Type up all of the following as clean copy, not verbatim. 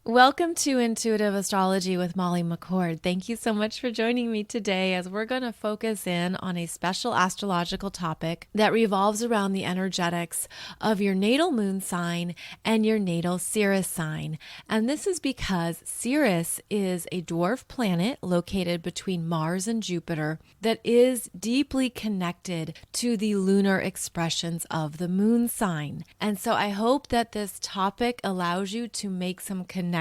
Welcome to Intuitive Astrology with Molly McCord. Thank you so much for joining me today as we're going to focus in on a special astrological topic that revolves around the energetics of your natal moon sign and your natal Ceres sign. And this is because Ceres is a dwarf planet located between Mars and Jupiter that is deeply connected to the lunar expressions of the moon sign. And so I hope that this topic allows you to make some connections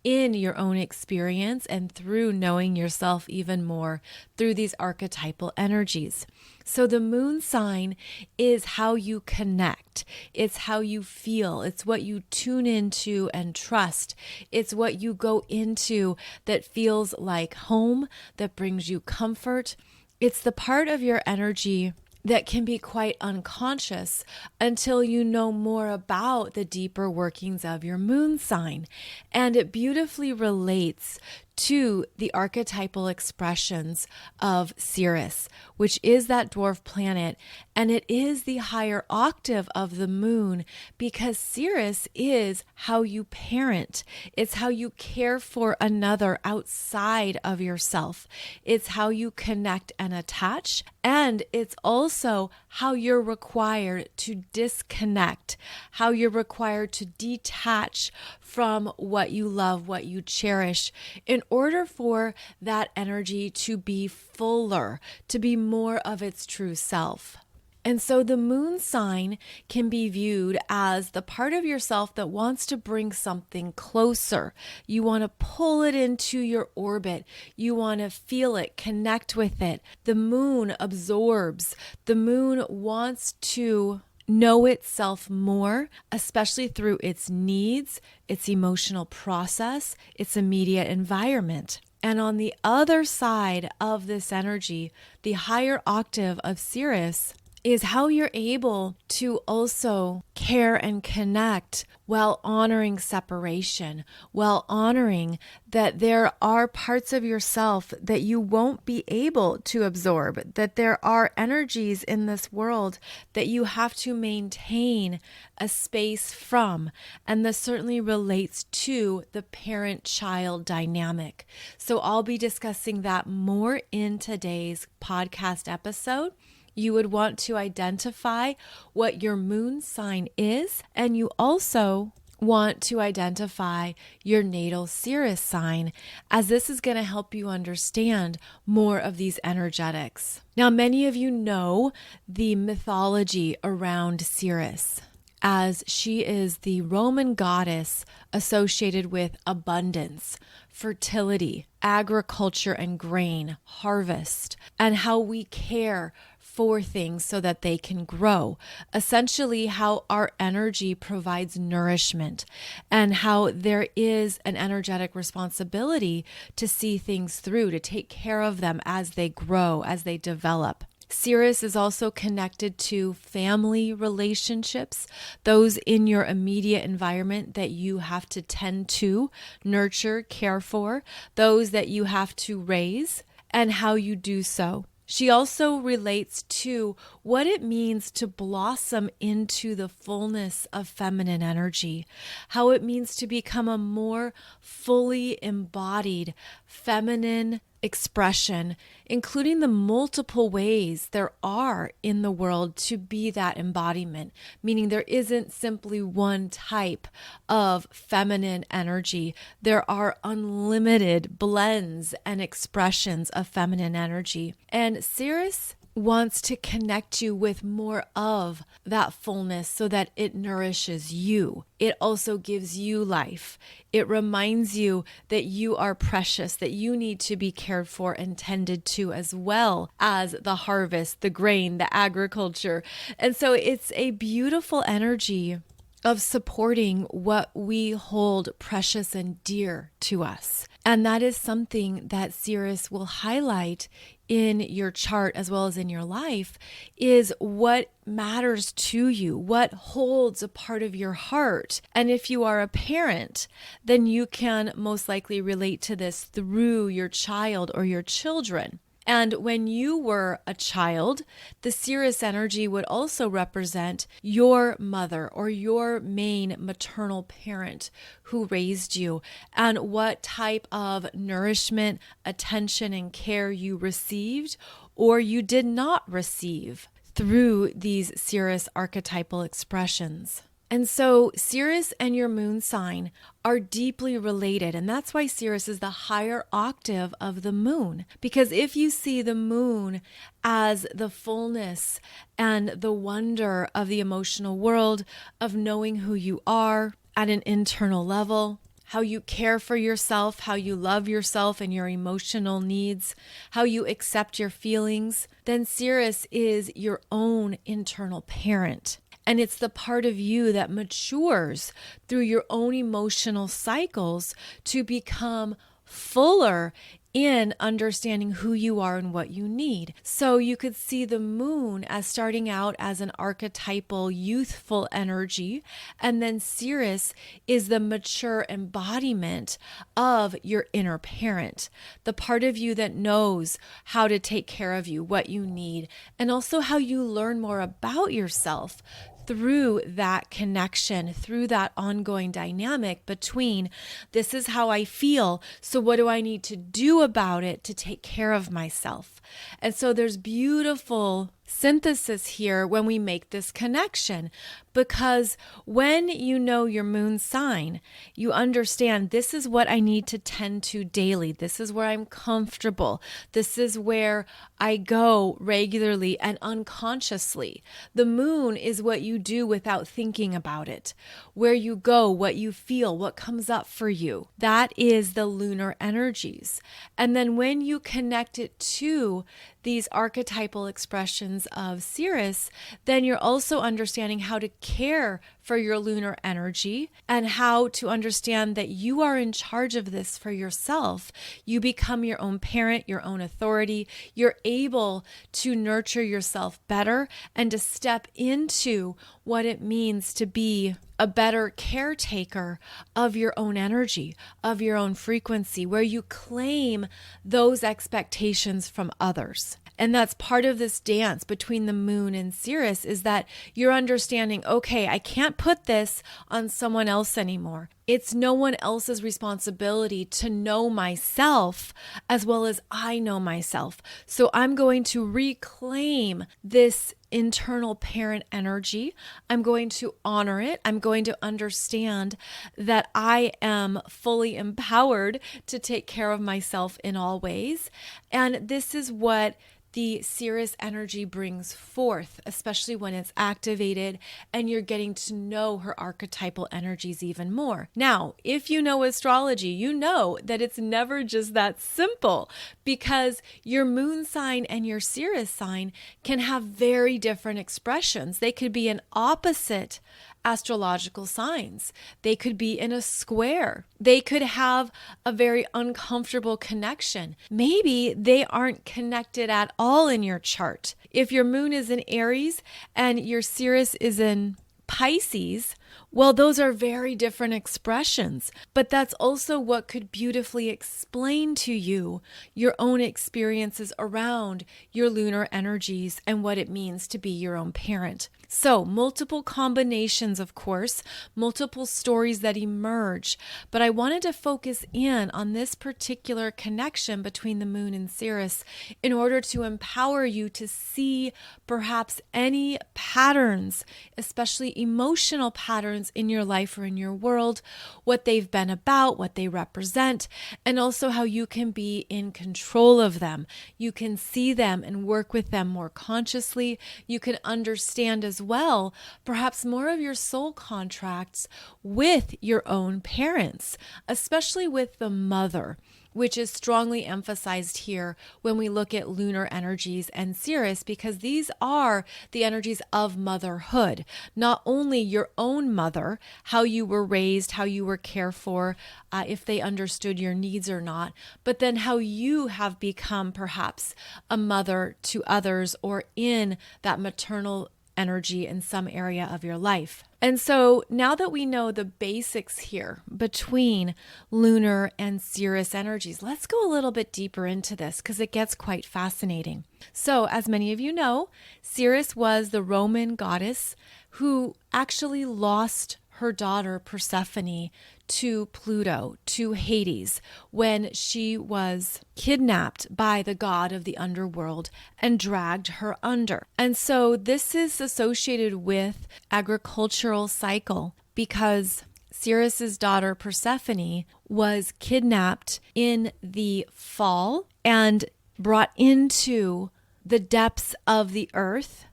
in your own experience and through knowing yourself even more through these archetypal energies. So the moon sign is how you connect. It's how you feel. It's what you tune into and trust. It's what you go into that feels like home, that brings you comfort. It's the part of your energy that can be quite unconscious until you know more about the deeper workings of your moon sign. And it beautifully relates to the archetypal expressions of Ceres, which is that dwarf planet, and it is the higher octave of the moon because Ceres is how you parent. It's how you care for another outside of yourself. It's how you connect and attach, and it's also how you're required to disconnect, how you're required to detach from what you love, what you cherish, in order for that energy to be fuller, to be more of its true self. And so the moon sign can be viewed as the part of yourself that wants to bring something closer. You want to pull it into your orbit. You want to feel it, connect with it. The moon absorbs. The moon wants to know itself more, especially through its needs, its emotional process, its immediate environment. And on the other side of this energy, the higher octave of Ceres is how you're able to also care and connect while honoring separation, while honoring that there are parts of yourself that you won't be able to absorb, that there are energies in this world that you have to maintain a space from. And this certainly relates to the parent-child dynamic. So I'll be discussing that more in today's podcast episode. You would want to identify what your moon sign is, and you also want to identify your natal Ceres sign, as this is going to help you understand more of these energetics. Now, many of you know the mythology around Ceres, as she is the Roman goddess associated with abundance, fertility, agriculture and grain, harvest, and how we care for things so that they can grow. Essentially, how our energy provides nourishment and how there is an energetic responsibility to see things through, to take care of them as they grow, as they develop. Ceres is also connected to family relationships, those in your immediate environment that you have to tend to, nurture, care for, those that you have to raise, and how you do so. She also relates to what it means to blossom into the fullness of feminine energy, how it means to become a more fully embodied feminine expression, including the multiple ways there are in the world to be that embodiment, meaning there isn't simply one type of feminine energy. There are unlimited blends and expressions of feminine energy. And Ceres wants to connect you with more of that fullness so that it nourishes you. It also gives you life. It reminds you that you are precious, that you need to be cared for and tended to, as well as the harvest, the grain, the agriculture. And so it's a beautiful energy of supporting what we hold precious and dear to us. And that is something that Ceres will highlight in your chart as well as in your life, is what matters to you, what holds a part of your heart. And if you are a parent, then you can most likely relate to this through your child or your children. And when you were a child, the Ceres energy would also represent your mother or your main maternal parent who raised you, and what type of nourishment, attention, and care you received or you did not receive through these Ceres archetypal expressions. And so Ceres and your moon sign are deeply related. And that's why Ceres is the higher octave of the moon. Because if you see the moon as the fullness and the wonder of the emotional world, of knowing who you are at an internal level, how you care for yourself, how you love yourself and your emotional needs, how you accept your feelings, then Ceres is your own internal parent. And it's the part of you that matures through your own emotional cycles to become fuller in understanding who you are and what you need. So you could see the moon as starting out as an archetypal, youthful energy, and then Ceres is the mature embodiment of your inner parent, the part of you that knows how to take care of you, what you need, and also how you learn more about yourself through that connection, through that ongoing dynamic between this is how I feel, so what do I need to do about it to take care of myself? And so there's beautiful synthesis here when we make this connection, because when you know your moon sign, you understand this is what I need to tend to daily. This is where I'm comfortable. This is where I go regularly and unconsciously. The moon is what you do without thinking about it. Where you go, what you feel, what comes up for you. That is the lunar energies. And then when you connect it to these archetypal expressions of Ceres, then you're also understanding how to care for your lunar energy and how to understand that you are in charge of this for yourself. You become your own parent, your own authority. You're able to nurture yourself better and to step into what it means to be a better caretaker of your own energy, of your own frequency, where you claim those expectations from others. And that's part of this dance between the moon and Ceres, is that you're understanding, okay, I can't put this on someone else anymore. It's no one else's responsibility to know myself as well as I know myself. So I'm going to reclaim this internal parent energy. I'm going to honor it. I'm going to understand that I am fully empowered to take care of myself in all ways. And this is what the Ceres energy brings forth, especially when it's activated and you're getting to know her archetypal energies even more. Now, if you know astrology, you know that it's never just that simple, because your moon sign and your Ceres sign can have very different expressions. They could be an opposite astrological signs. They could be in a square. They could have a very uncomfortable connection. Maybe they aren't connected at all in your chart. If your moon is in Aries and your Ceres is in Pisces, well, those are very different expressions, but that's also what could beautifully explain to you your own experiences around your lunar energies and what it means to be your own parent. So multiple combinations, of course, multiple stories that emerge, but I wanted to focus in on this particular connection between the moon and Ceres in order to empower you to see perhaps any patterns, especially emotional patterns in your life or in your world, what they've been about, what they represent, and also how you can be in control of them. You can see them and work with them more consciously. You can understand as well, perhaps more of your soul contracts with your own parents, especially with the mother, which is strongly emphasized here when we look at lunar energies and Ceres, because these are the energies of motherhood. Not only your own mother, how you were raised, how you were cared for, if they understood your needs or not, but then how you have become perhaps a mother to others or in that maternal energy in some area of your life. And so now that we know the basics here between lunar and Ceres energies, let's go a little bit deeper into this because it gets quite fascinating. So, as many of you know, Ceres was the Roman goddess who actually lost her daughter Persephone to Pluto, to Hades, when she was kidnapped by the god of the underworld and dragged her under. And so this is associated with agricultural cycle because Ceres's daughter Persephone was kidnapped in the fall and brought into the depths of the earth,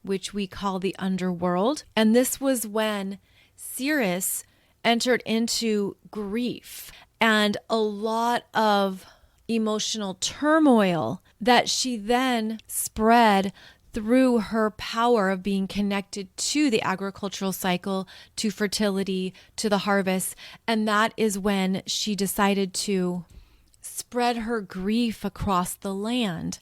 which we call the underworld. And this was when Ceres entered into grief and a lot of emotional turmoil that she then spread through her power of being connected to the agricultural cycle, to fertility, to the harvest. And that is when she decided to spread her grief across the land.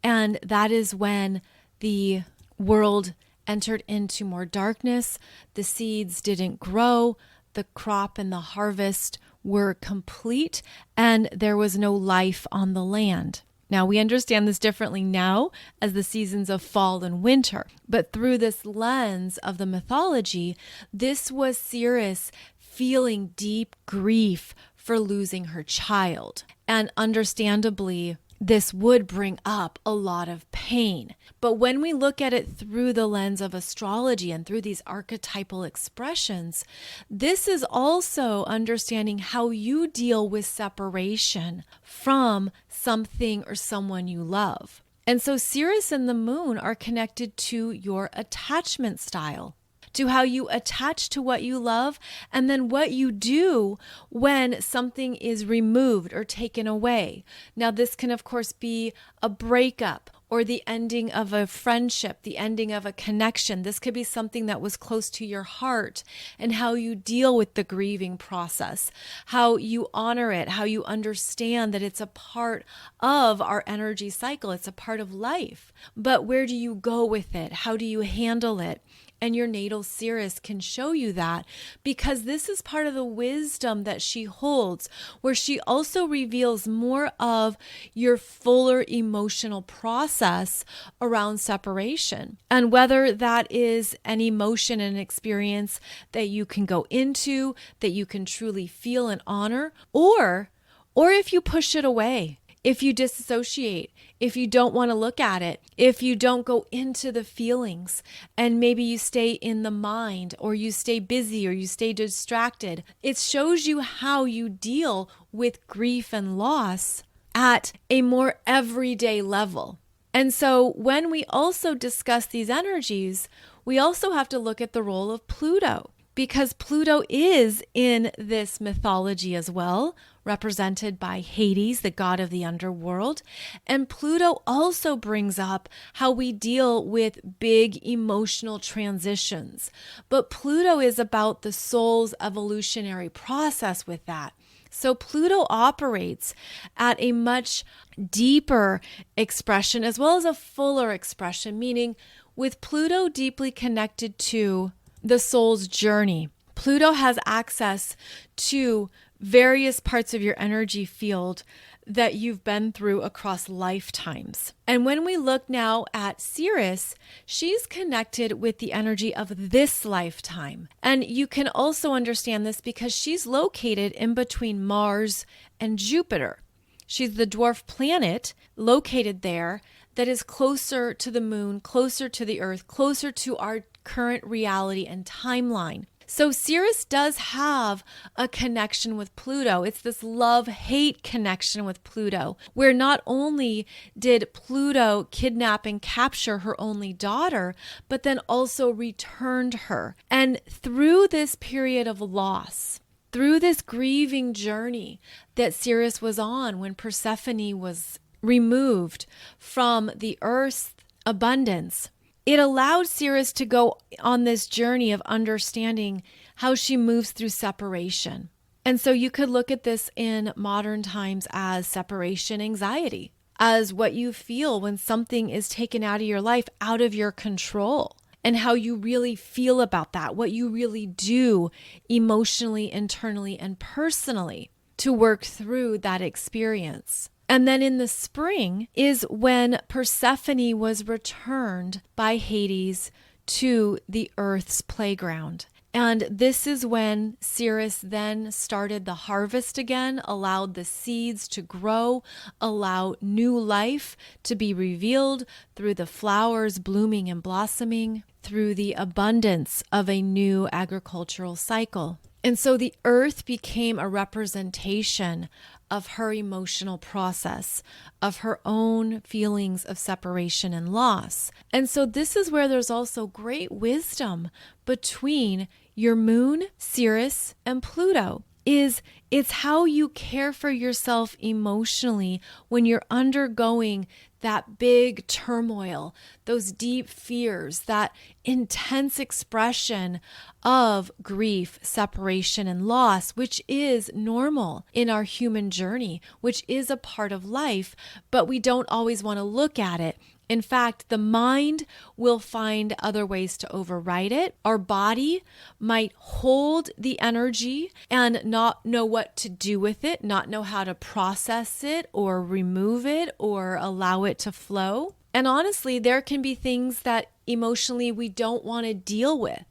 And that is when the world entered into more darkness. The seeds didn't grow. The crop and the harvest were complete, and there was no life on the land. Now, we understand this differently now as the seasons of fall and winter, but through this lens of the mythology, this was Ceres feeling deep grief for losing her child. And understandably, this would bring up a lot of pain. But when we look at it through the lens of astrology and through these archetypal expressions, this is also understanding how you deal with separation from something or someone you love. And so Ceres and the moon are connected to your attachment style, to how you attach to what you love, and then what you do when something is removed or taken away. Now, this can, of course, be a breakup or the ending of a friendship, the ending of a connection. This could be something that was close to your heart, and how you deal with the grieving process, how you honor it, how you understand that it's a part of our energy cycle. It's a part of life. But where do you go with it? How do you handle it? And your natal Ceres can show you that, because this is part of the wisdom that she holds, where she also reveals more of your fuller emotional process around separation. And whether that is an emotion and experience that you can go into, that you can truly feel and honor, or if you push it away, if you disassociate, if you don't want to look at it, if you don't go into the feelings, and maybe you stay in the mind, or you stay busy, or you stay distracted. It shows you how you deal with grief and loss at a more everyday level. And so when we also discuss these energies, we also have to look at the role of Pluto, because Pluto is in this mythology as well, represented by Hades, the god of the underworld. And Pluto also brings up how we deal with big emotional transitions. But Pluto is about the soul's evolutionary process with that. So Pluto operates at a much deeper expression as well as a fuller expression, meaning with Pluto deeply connected to the soul's journey, Pluto has access to various parts of your energy field that you've been through across lifetimes. And when we look now at Ceres, she's connected with the energy of this lifetime. And you can also understand this because she's located in between Mars and Jupiter. She's the dwarf planet located there that is closer to the moon, closer to the earth, closer to our current reality and timeline. So Ceres does have a connection with Pluto. It's this love-hate connection with Pluto, where not only did Pluto kidnap and capture her only daughter, but then also returned her. And through this period of loss, through this grieving journey that Ceres was on when Persephone was removed from the earth's abundance, it allowed Ceres to go on this journey of understanding how she moves through separation. And so you could look at this in modern times as separation anxiety, as what you feel when something is taken out of your life, out of your control. and how you really feel about that, what you really do emotionally, internally, and personally to work through that experience. And then in the spring is when Persephone was returned by Hades to the earth's playground. And this is when Ceres then started the harvest again, allowed the seeds to grow, allow new life to be revealed through the flowers blooming and blossoming, through the abundance of a new agricultural cycle. And so the earth became a representation of her emotional process, of her own feelings of separation and loss. And so this is where there's also great wisdom between your moon, Ceres, and Pluto. It's how you care for yourself emotionally when you're undergoing that big turmoil, those deep fears, that intense expression of grief, separation, and loss, which is normal in our human journey, which is a part of life, but we don't always want to look at it. In fact, the mind will find other ways to override it. Our body might hold the energy and not know what to do with it, not know how to process it or remove it or allow it to flow. And honestly, there can be things that emotionally we don't want to deal with.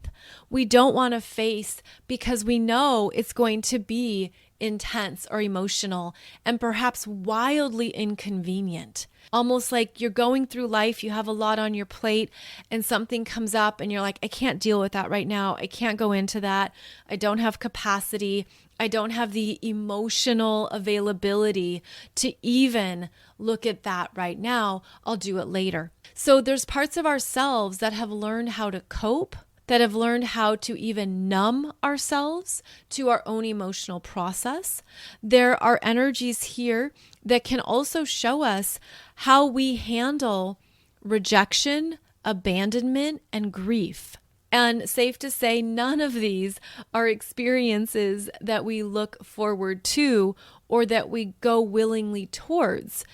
We don't want to face because we know it's going to be intense or emotional and perhaps wildly inconvenient. Almost like you're going through life, you have a lot on your plate and something comes up and you're like, I can't deal with that right now. I can't go into that. I don't have capacity. I don't have the emotional availability to even look at that right now. I'll do it later. So there's parts of ourselves that have learned how to cope, that have learned how to even numb ourselves to our own emotional process. There are energies here that can also show us how we handle rejection, abandonment, and grief. And safe to say, none of these are experiences that we look forward to or that we go willingly towards.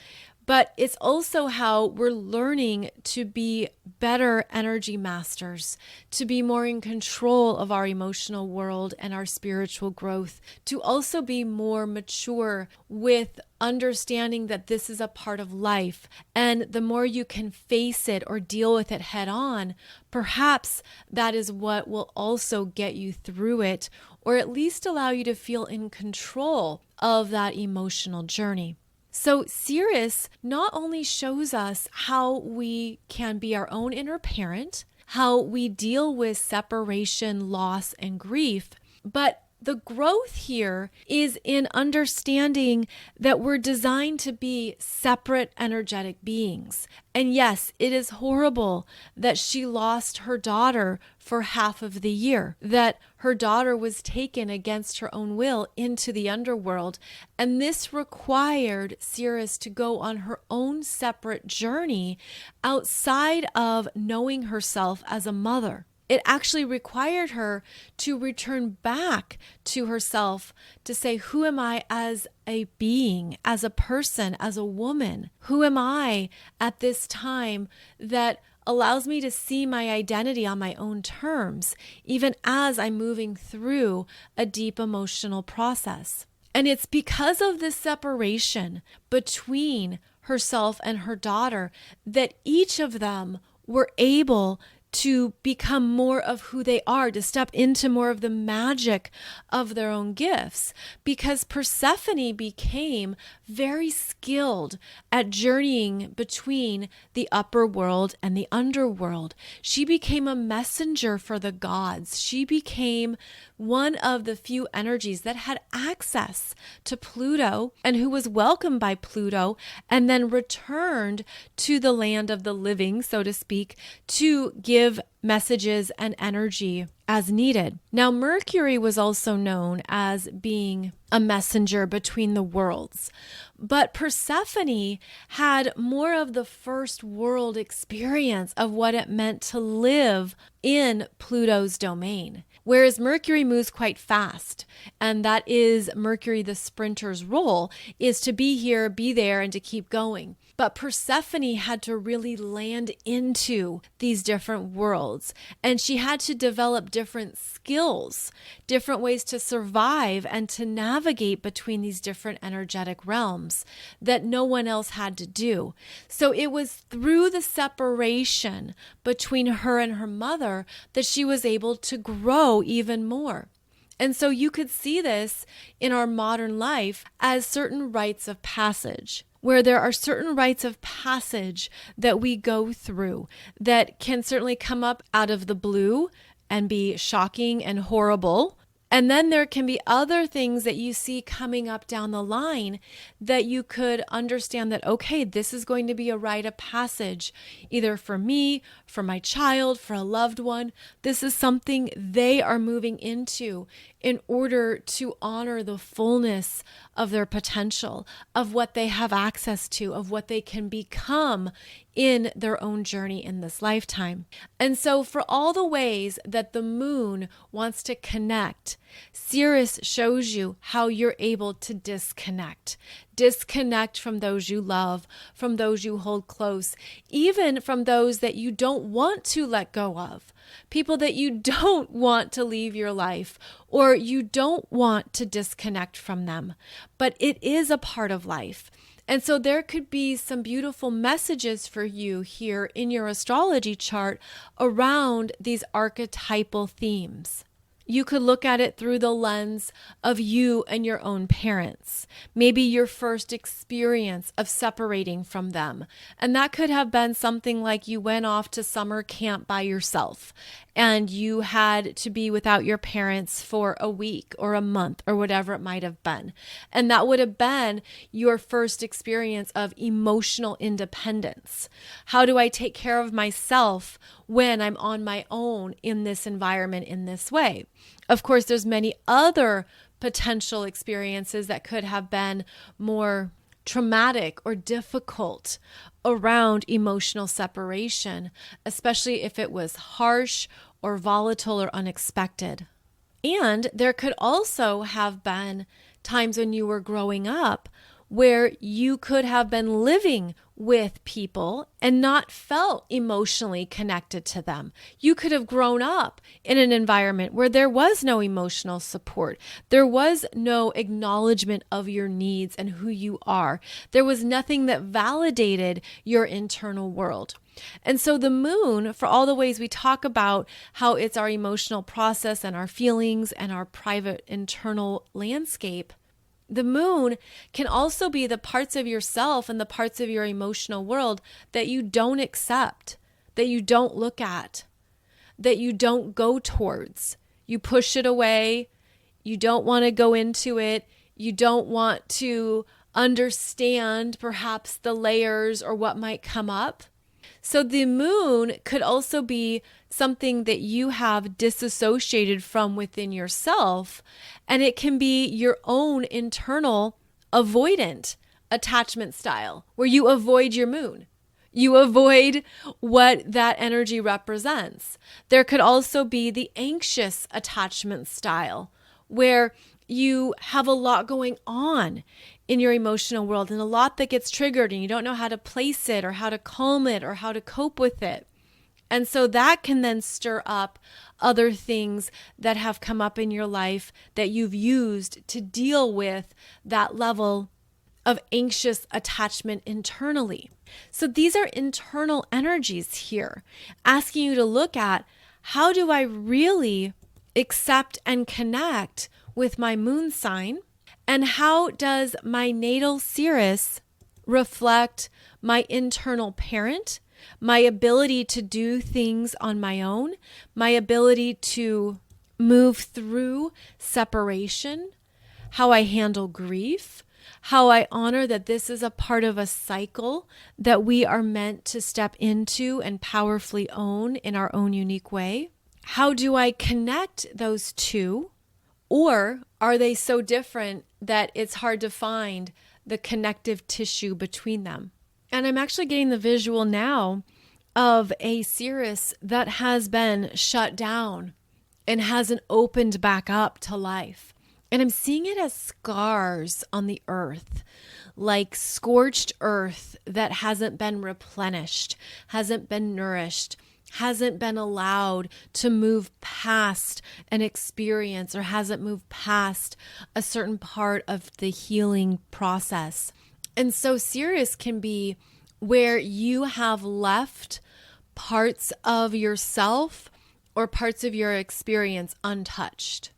But it's also how we're learning to be better energy masters, to be more in control of our emotional world and our spiritual growth, to also be more mature with understanding that this is a part of life. And the more you can face it or deal with it head on, perhaps that is what will also get you through it, or at least allow you to feel in control of that emotional journey. So Ceres not only shows us how we can be our own inner parent, how we deal with separation, loss, and grief, but the growth here is in understanding that we're designed to be separate energetic beings. And yes, it is horrible that she lost her daughter for half of the year, that her daughter was taken against her own will into the underworld. And this required Ceres to go on her own separate journey outside of knowing herself as a mother. It actually required her to return back to herself to say, who am I as a being, as a person, as a woman? Who am I at this time that allows me to see my identity on my own terms, even as I'm moving through a deep emotional process? And it's because of this separation between herself and her daughter that each of them were able to become more of who they are, to step into more of the magic of their own gifts, because Persephone became very skilled at journeying between the upper world and the underworld. She became a messenger for the gods. She became one of the few energies that had access to Pluto and who was welcomed by Pluto and then returned to the land of the living, so to speak, to give messages and energy as needed. Now, Mercury was also known as being a messenger between the worlds, but Persephone had more of the first world experience of what it meant to live in Pluto's domain. Whereas Mercury moves quite fast. And that is Mercury, the sprinter's role, is to be here, be there, and to keep going. But Persephone had to really land into these different worlds. And she had to develop different skills, different ways to survive and to navigate between these different energetic realms that no one else had to do. So it was through the separation between her and her mother that she was able to grow even more. And so you could see this in our modern life as certain rites of passage, where there are certain rites of passage that we go through that can certainly come up out of the blue and be shocking and horrible. And then there can be other things that you see coming up down the line that you could understand that, okay, this is going to be a rite of passage, either for me, for my child, for a loved one. This is something they are moving into in order to honor the fullness of their potential, of what they have access to, of what they can become in their own journey in this lifetime. And so for all the ways that the moon wants to connect, Ceres shows you how you're able to disconnect. Disconnect from those you love, from those you hold close, even from those that you don't want to let go of. People that you don't want to leave your life, or you don't want to disconnect from them. But it is a part of life. And so there could be some beautiful messages for you here in your astrology chart around these archetypal themes. You could look at it through the lens of you and your own parents, maybe your first experience of separating from them. And that could have been something like you went off to summer camp by yourself and you had to be without your parents for a week or a month or whatever it might have been. And that would have been your first experience of emotional independence. How do I take care of myself when I'm on my own in this environment in this way? Of course, there's many other potential experiences that could have been more traumatic or difficult around emotional separation, especially if it was harsh or volatile or unexpected. And there could also have been times when you were growing up where you could have been living with people and not felt emotionally connected to them. You could have grown up in an environment where there was no emotional support. There was no acknowledgement of your needs and who you are. There was nothing that validated your internal world. And so the moon, for all the ways we talk about how it's our emotional process and our feelings and our private internal landscape, the moon can also be the parts of yourself and the parts of your emotional world that you don't accept, that you don't look at, that you don't go towards. You push it away. You don't want to go into it. You don't want to understand perhaps the layers or what might come up. So the moon could also be something that you have disassociated from within yourself, and it can be your own internal avoidant attachment style where you avoid your moon. You avoid what that energy represents. There could also be the anxious attachment style where you have a lot going on in your emotional world and a lot that gets triggered and you don't know how to place it or how to calm it or how to cope with it. And so that can then stir up other things that have come up in your life that you've used to deal with that level of anxious attachment internally. So these are internal energies here, asking you to look at, how do I really accept and connect with my moon sign? And how does my natal Ceres reflect my internal parent, my ability to do things on my own, my ability to move through separation, how I handle grief, how I honor that this is a part of a cycle that we are meant to step into and powerfully own in our own unique way? How do I connect those two? Or are they so different that it's hard to find the connective tissue between them? And I'm actually getting the visual now of a Ceres that has been shut down and hasn't opened back up to life. And I'm seeing it as scars on the earth, like scorched earth that hasn't been replenished, hasn't been nourished, hasn't been allowed to move past an experience, or hasn't moved past a certain part of the healing process. And so Ceres can be where you have left parts of yourself or parts of your experience untouched.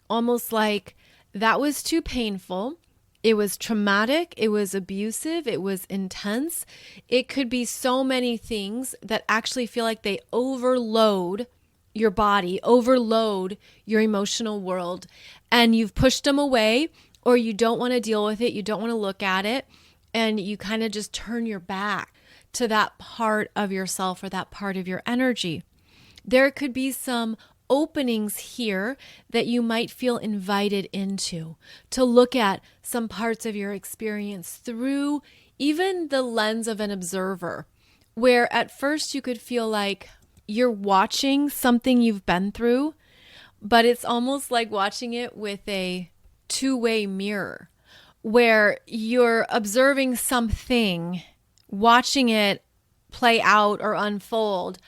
Almost like that was too painful. It was traumatic. It was abusive. It was intense. It could be so many things that actually feel like they overload your body, overload your emotional world, and you've pushed them away, or you don't want to deal with it. You don't want to look at it, and you kind of just turn your back to that part of yourself or that part of your energy. There could be some openings here that you might feel invited into, to look at some parts of your experience through even the lens of an observer, where at first you could feel like you're watching something you've been through, but it's almost like watching it with a two-way mirror, where you're observing something, watching it play out or unfold,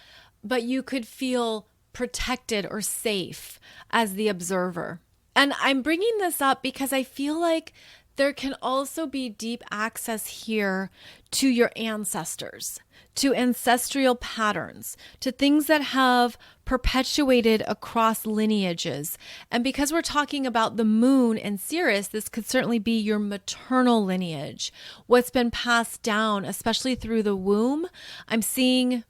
but you could feel protected or safe as the observer. And I'm bringing this up because I feel like there can also be deep access here to your ancestors, to ancestral patterns, to things that have perpetuated across lineages. And because we're talking about the moon and Ceres, this could certainly be your maternal lineage, what's been passed down, especially through the womb. I'm seeing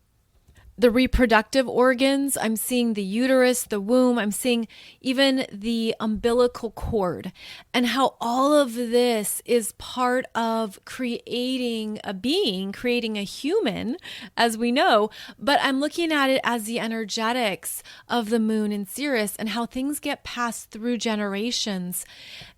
the reproductive organs, I'm seeing the uterus, the womb, I'm seeing even the umbilical cord, and how all of this is part of creating a being, creating a human, as we know. But I'm looking at it as the energetics of the moon and Ceres and how things get passed through generations.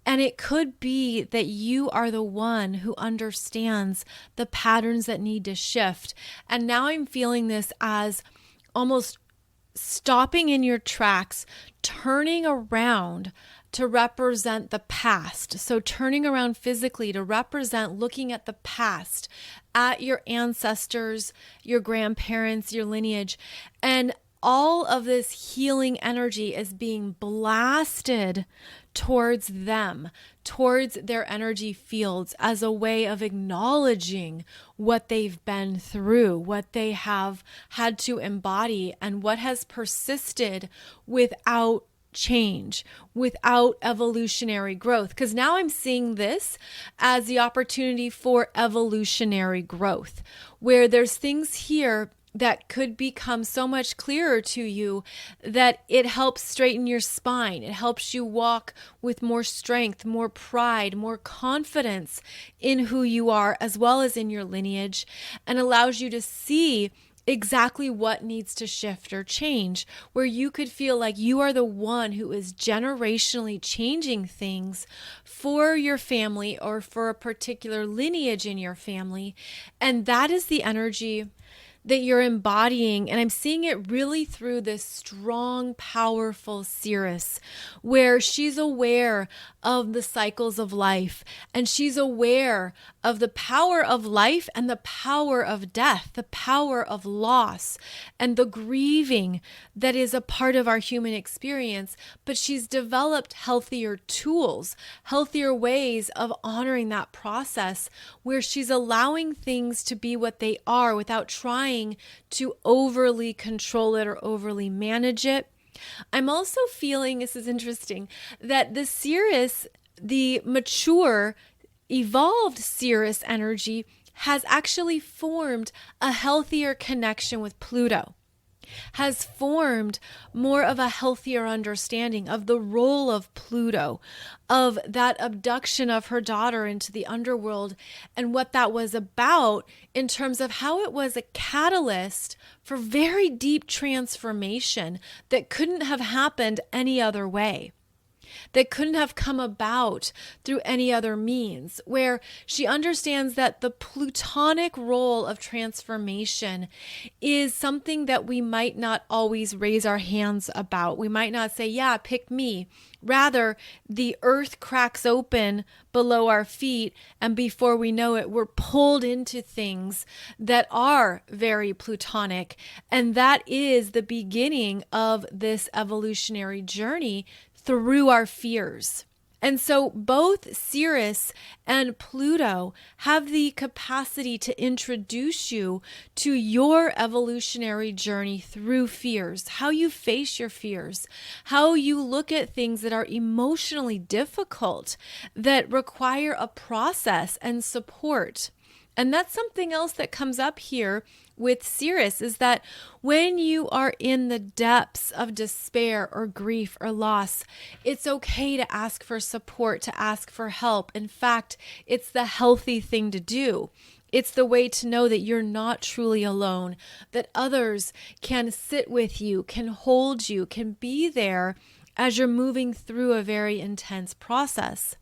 And it could be that you are the one who understands the patterns that need to shift. And now I'm feeling this as almost stopping in your tracks, turning around to represent the past. So turning around physically to represent looking at the past, at your ancestors, your grandparents, your lineage, and all of this healing energy is being blasted towards them, towards their energy fields, as a way of acknowledging what they've been through, what they have had to embody, and what has persisted without change, without evolutionary growth. Because now I'm seeing this as the opportunity for evolutionary growth, where there's things here that could become so much clearer to you that it helps straighten your spine. It helps you walk with more strength, more pride, more confidence in who you are, as well as in your lineage, and allows you to see exactly what needs to shift or change, where you could feel like you are the one who is generationally changing things for your family or for a particular lineage in your family. And that is the energy that you're embodying. And I'm seeing it really through this strong, powerful Ceres, where she's aware of the cycles of life, and she's aware of the power of life and the power of death, the power of loss and the grieving that is a part of our human experience. But she's developed healthier tools, healthier ways of honoring that process, where she's allowing things to be what they are without trying to overly control it or overly manage it. I'm also feeling, this is interesting, that the Ceres, the mature, evolved Ceres energy has actually formed a healthier connection with Pluto, has formed more of a healthier understanding of the role of Pluto, of that abduction of her daughter into the underworld, and what that was about in terms of how it was a catalyst for very deep transformation that couldn't have happened any other way. that couldn't have come about through any other means, where she understands that the plutonic role of transformation is something that we might not always raise our hands about. We might not say, yeah, pick me. Rather, the earth cracks open below our feet, and before we know it, we're pulled into things that are very plutonic. And that is the beginning of this evolutionary journey through our fears. And so both Ceres and Pluto have the capacity to introduce you to your evolutionary journey through fears, how you face your fears, how you look at things that are emotionally difficult, that require a process and support. And that's something else that comes up here with Ceres, is that when you are in the depths of despair or grief or loss, it's okay to ask for support, to ask for help. In fact, it's the healthy thing to do. It's the way to know that you're not truly alone, that others can sit with you, can hold you, can be there as you're moving through a very intense process.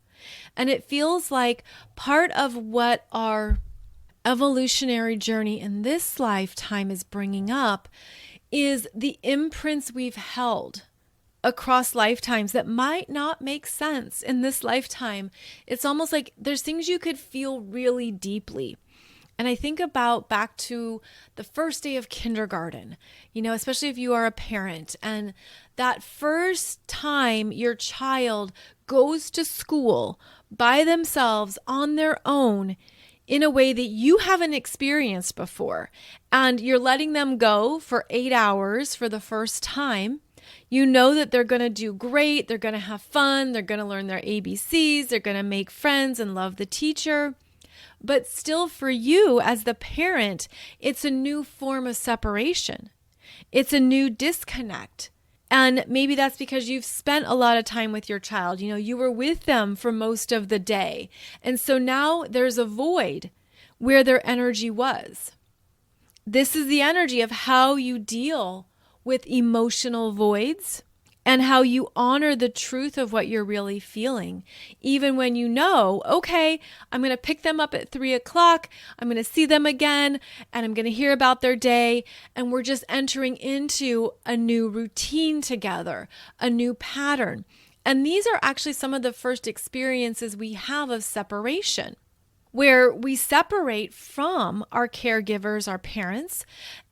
And it feels like part of what our evolutionary journey in this lifetime is bringing up is the imprints we've held across lifetimes that might not make sense in this lifetime. It's almost like there's things you could feel really deeply. And I think about back to the first day of kindergarten, especially if you are a parent, and that first time your child goes to school by themselves on their own in a way that you haven't experienced before, and you're letting them go for 8 hours for the first time. You know that they're going to do great, they're going to have fun, they're going to learn their ABCs, they're going to make friends and love the teacher. But still, for you as the parent, it's a new form of separation. It's a new disconnect. And maybe that's because you've spent a lot of time with your child. You were with them for most of the day. And so now there's a void where their energy was. This is the energy of how you deal with emotional voids and how you honor the truth of what you're really feeling. Even when you know, okay, I'm going to pick them up at 3:00. I'm going to see them again, and I'm going to hear about their day. And we're just entering into a new routine together, a new pattern. And these are actually some of the first experiences we have of separation, where we separate from our caregivers, our parents,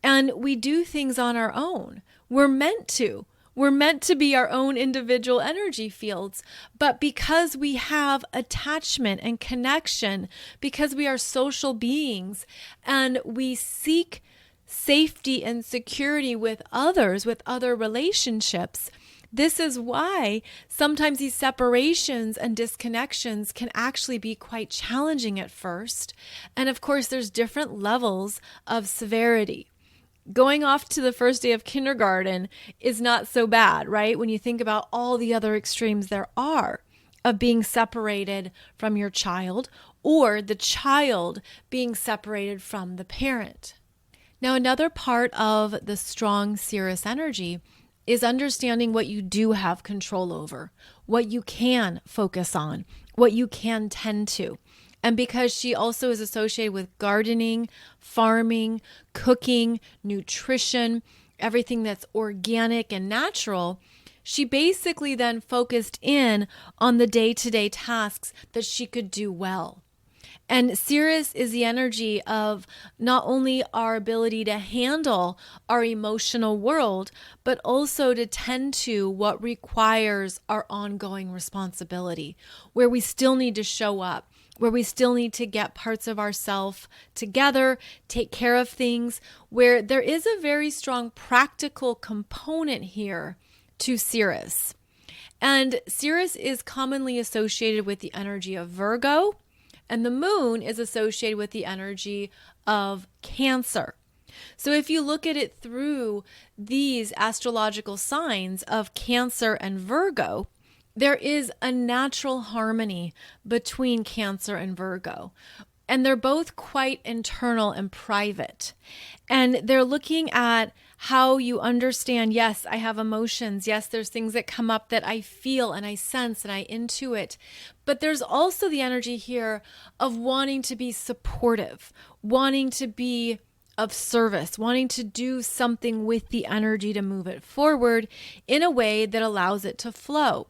and we do things on our own. We're meant to. We're meant to be our own individual energy fields, but because we have attachment and connection, because we are social beings and we seek safety and security with others, with other relationships, this is why sometimes these separations and disconnections can actually be quite challenging at first. And of course, there's different levels of severity. Going off to the first day of kindergarten is not so bad, right? When you think about all the other extremes there are of being separated from your child, or the child being separated from the parent. Now, another part of the strong Ceres energy is understanding what you do have control over, what you can focus on, what you can tend to. And because she also is associated with gardening, farming, cooking, nutrition, everything that's organic and natural, she basically then focused in on the day-to-day tasks that she could do well. And Ceres is the energy of not only our ability to handle our emotional world, but also to tend to what requires our ongoing responsibility, where we still need to show up, where we still need to get parts of ourselves together, take care of things, where there is a very strong practical component here to Ceres. And Ceres is commonly associated with the energy of Virgo, and the moon is associated with the energy of Cancer. So if you look at it through these astrological signs of Cancer and Virgo, there is a natural harmony between Cancer and Virgo. And they're both quite internal and private. And they're looking at how you understand, yes, I have emotions. Yes, there's things that come up that I feel and I sense and I intuit. But there's also the energy here of wanting to be supportive, wanting to be of service, wanting to do something with the energy to move it forward in a way that allows it to flow.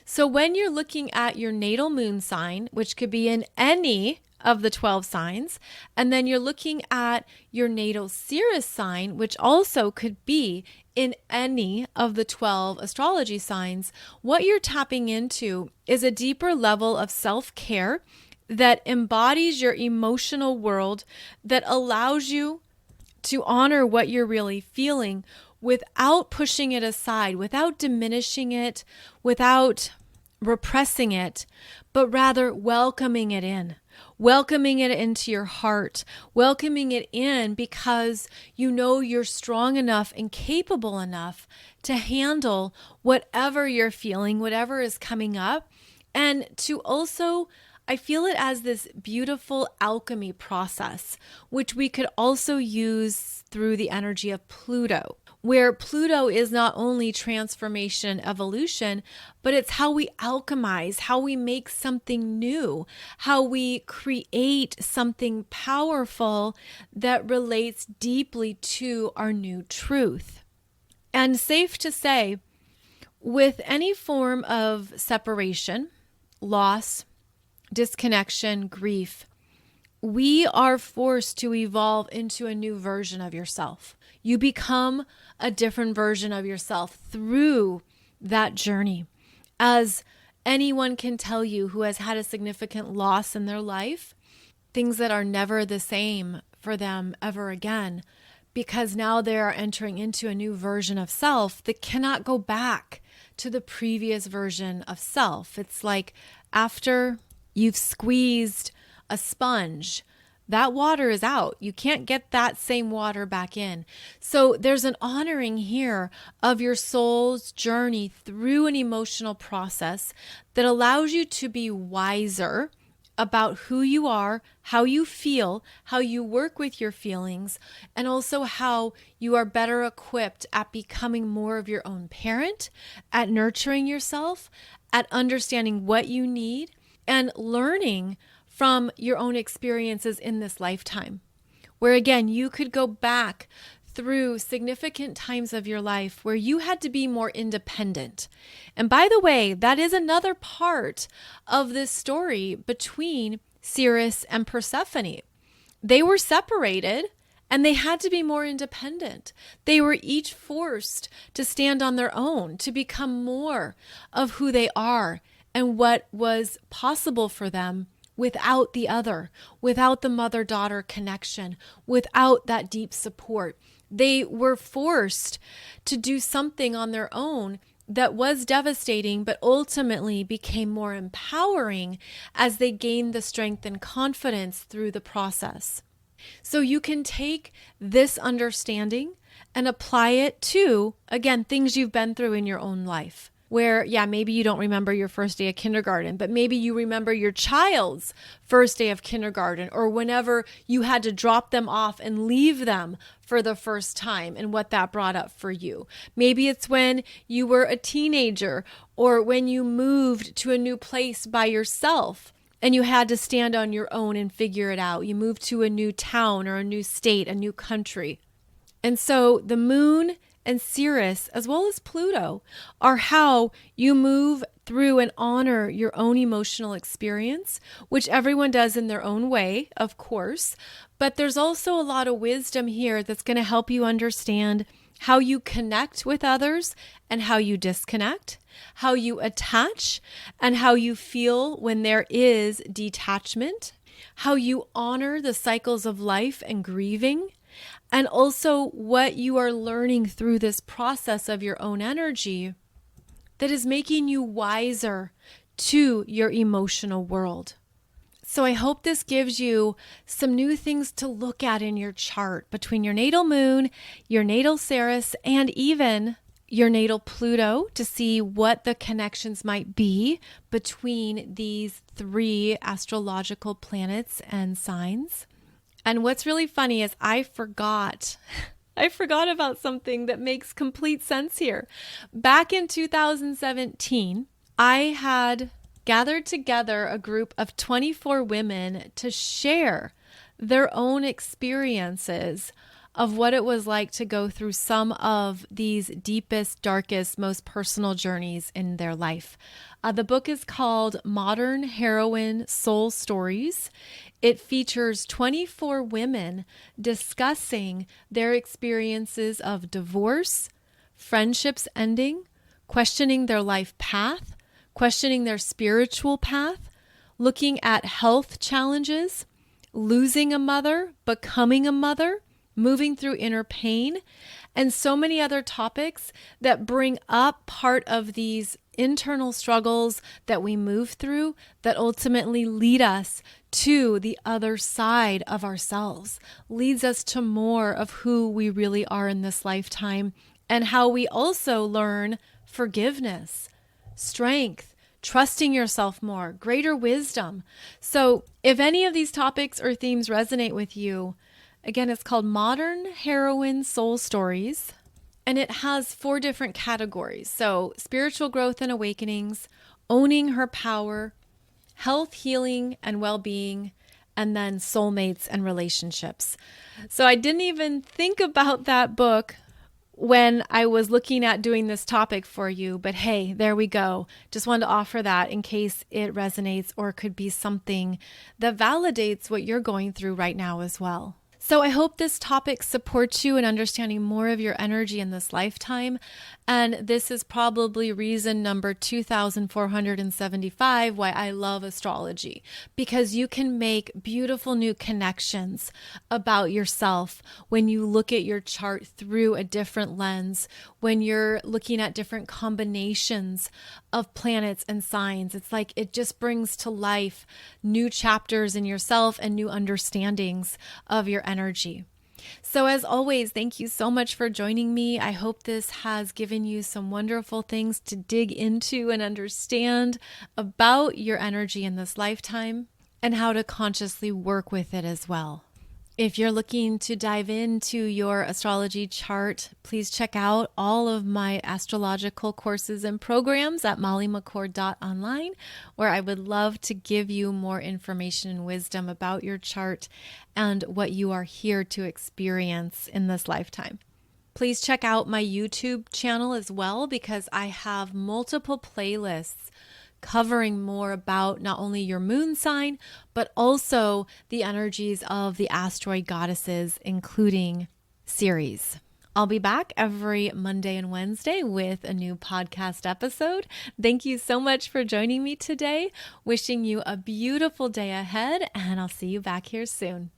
So when you're looking at your natal moon sign, which could be in any of the 12 signs, and then you're looking at your natal Ceres sign, which also could be in any of the 12 astrology signs, what you're tapping into is a deeper level of self-care that embodies your emotional world, that allows you to honor what you're really feeling without pushing it aside, without diminishing it, without repressing it, but rather welcoming it into your heart, welcoming it in because you know you're strong enough and capable enough to handle whatever you're feeling, whatever is coming up, and to also, I feel it as this beautiful alchemy process, which we could also use through the energy of Pluto, where Pluto is not only transformation, evolution, but it's how we alchemize, how we make something new, how we create something powerful that relates deeply to our new truth. And safe to say, with any form of separation, loss, disconnection, grief, we are forced to evolve into a new version of yourself. You become a different version of yourself through that journey. As anyone can tell you who has had a significant loss in their life, things that are never the same for them ever again, because now they are entering into a new version of self that cannot go back to the previous version of self. It's like after you've squeezed a sponge, that water is out. You can't get that same water back in. So there's an honoring here of your soul's journey through an emotional process that allows you to be wiser about who you are, how you feel, how you work with your feelings, and also how you are better equipped at becoming more of your own parent, at nurturing yourself, at understanding what you need, and learning from your own experiences in this lifetime, where again, you could go back through significant times of your life where you had to be more independent. And by the way, that is another part of this story between Ceres and Persephone. They were separated and they had to be more independent. They were each forced to stand on their own, to become more of who they are and what was possible for them without the other, without the mother-daughter connection, without that deep support. They were forced to do something on their own that was devastating, but ultimately became more empowering as they gained the strength and confidence through the process. So you can take this understanding and apply it to, again, things you've been through in your own life. Where, yeah, maybe you don't remember your first day of kindergarten, but maybe you remember your child's first day of kindergarten, or whenever you had to drop them off and leave them for the first time and what that brought up for you. Maybe it's when you were a teenager or when you moved to a new place by yourself and you had to stand on your own and figure it out. You moved to a new town or a new state, a new country. And so the moon and Ceres, as well as Pluto, are how you move through and honor your own emotional experience, which everyone does in their own way, of course. But there's also a lot of wisdom here that's going to help you understand how you connect with others and how you disconnect, how you attach and how you feel when there is detachment, how you honor the cycles of life and grieving, and also what you are learning through this process of your own energy that is making you wiser to your emotional world. So I hope this gives you some new things to look at in your chart between your natal moon, your natal Ceres, and even your natal Pluto to see what the connections might be between these three astrological planets and signs. And what's really funny is I forgot I forgot about something that makes complete sense here. Back in 2017, I had gathered together a group of 24 women to share their own experiences of what it was like to go through some of these deepest, darkest, most personal journeys in their life. The book is called Heroine Soul Stories. It features 24 women discussing their experiences of divorce, friendships ending, questioning their life path, questioning their spiritual path, looking at health challenges, losing a mother, becoming a mother, moving through inner pain, and so many other topics that bring up part of these internal struggles that we move through that ultimately lead us to the other side of ourselves, leads us to more of who we really are in this lifetime, and how we also learn forgiveness, strength, trusting yourself more, greater wisdom. So if any of these topics or themes resonate with you, again, it's called Heroine Soul Stories, and it has 4 different categories. So spiritual growth and awakenings, owning her power, health, healing, and well-being, and then soulmates and relationships. So I didn't even think about that book when I was looking at doing this topic for you, but hey, there we go. Just wanted to offer that in case it resonates or could be something that validates what you're going through right now as well. So I hope this topic supports you in understanding more of your energy in this lifetime. And this is probably reason number 2,475 why I love astrology, because you can make beautiful new connections about yourself when you look at your chart through a different lens, when you're looking at different combinations of planets and signs. It's like it just brings to life new chapters in yourself and new understandings of your energy. So as always, thank you so much for joining me. I hope this has given you some wonderful things to dig into and understand about your energy in this lifetime and how to consciously work with it as well. If you're looking to dive into your astrology chart, please check out all of my astrological courses and programs at mollymccord.online, where I would love to give you more information and wisdom about your chart and what you are here to experience in this lifetime. Please check out my YouTube channel as well, because I have multiple playlists covering more about not only your moon sign, but also the energies of the asteroid goddesses, including Ceres. I'll be back every Monday and Wednesday with a new podcast episode. Thank you so much for joining me today. Wishing you a beautiful day ahead, and I'll see you back here soon.